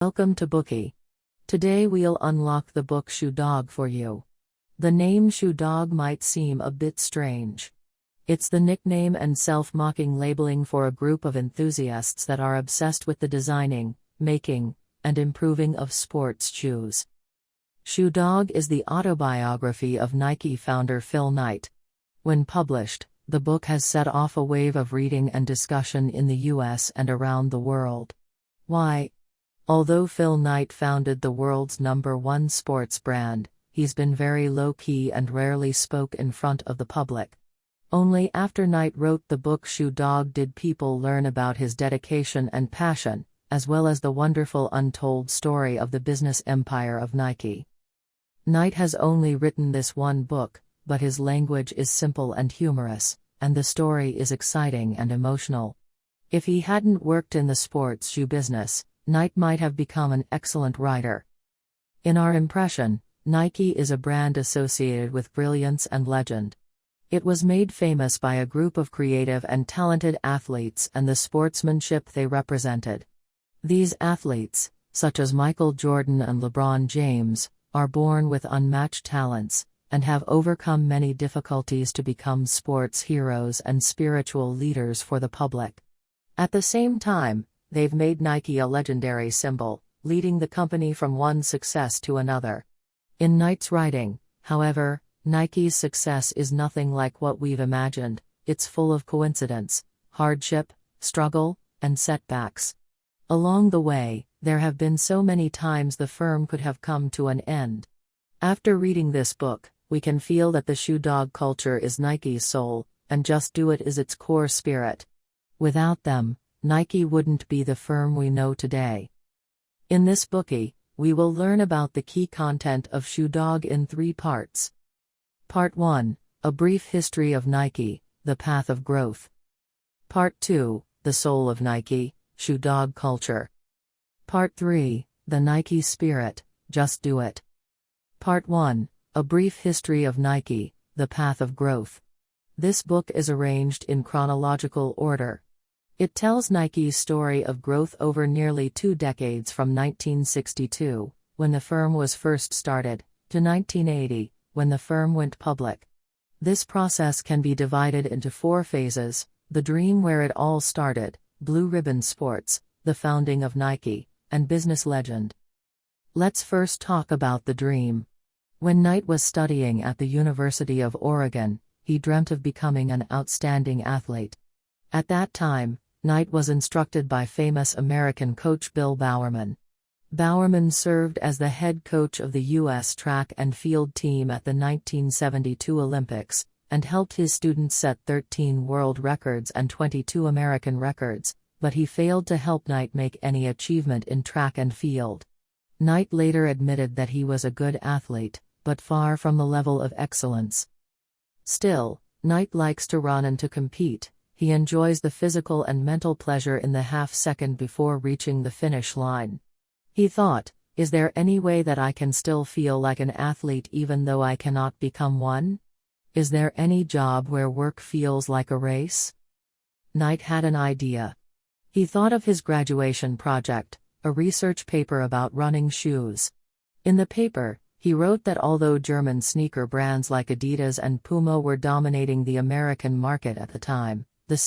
Welcome to Bookie. Today we'll unlock the book Shoe Dog for you. The name Shoe Dog might seem a bit strange. It's the nickname and self-mocking labeling for a group of enthusiasts that are obsessed with the designing, making, and improving of sports shoes. Shoe Dog is the autobiography of Nike founder Phil Knight. When published, the book has set off a wave of reading and discussion in the US and around the world. Why? Although Phil Knight founded the world's #1 sports brand, he's been very low-key and rarely spoke in front of the public. Only after Knight wrote the book Shoe Dog did people learn about his dedication and passion, as well as the wonderful untold story of the business empire of Nike. Knight has only written this one book, but his language is simple and humorous, and the story is exciting and emotional. If he hadn't worked in the sports shoe business, Knight might have become an excellent writer. In our impression, Nike is a brand associated with brilliance and legend. It was made famous by a group of creative and talented athletes and the sportsmanship they represented. These athletes, such as Michael Jordan and LeBron James, are born with unmatched talents, and have overcome many difficulties to become sports heroes and spiritual leaders for the public. At the same time, they've made Nike a legendary symbol, leading the company from one success to another. In Knight's writing, however, Nike's success is nothing like what we've imagined. It's full of coincidence, hardship, struggle, and setbacks. Along the way, there have been so many times the firm could have come to an end. After reading this book, we can feel that the shoe dog culture is Nike's soul, and just do it is its core spirit. Without them, Nike wouldn't be the firm we know today. In this Bookie, we will learn about the key content of Shoe Dog in 3 parts. Part 1, A Brief History of Nike, The Path of Growth. Part 2, The Soul of Nike, Shoe Dog Culture. Part 3, The Nike Spirit, Just Do It. Part 1, A Brief History of Nike, The Path of Growth. This book is arranged in chronological order. It tells Nike's story of growth over nearly 2 decades from 1962, when the firm was first started, to 1980, when the firm went public. This process can be divided into 4 phases: the dream where it all started, Blue Ribbon Sports, the founding of Nike, and business legend. Let's first talk about the dream. When Knight was studying at the University of Oregon, he dreamt of becoming an outstanding athlete. At that time, Knight was instructed by famous American coach Bill Bowerman. Bowerman served as the head coach of the U.S. track and field team at the 1972 Olympics, and helped his students set 13 world records and 22 American records, but he failed to help Knight make any achievement in track and field. Knight later admitted that he was a good athlete, but far from the level of excellence. Still, Knight likes to run and to compete. He enjoys the physical and mental pleasure in the half-second before reaching the finish line. He thought, is there any way that I can still feel like an athlete even though I cannot become one? Is there any job where work feels like a race? Knight had an idea. He thought of his graduation project, a research paper about running shoes. In the paper, he wrote that although German sneaker brands like Adidas and Puma were dominating the American market at the time, the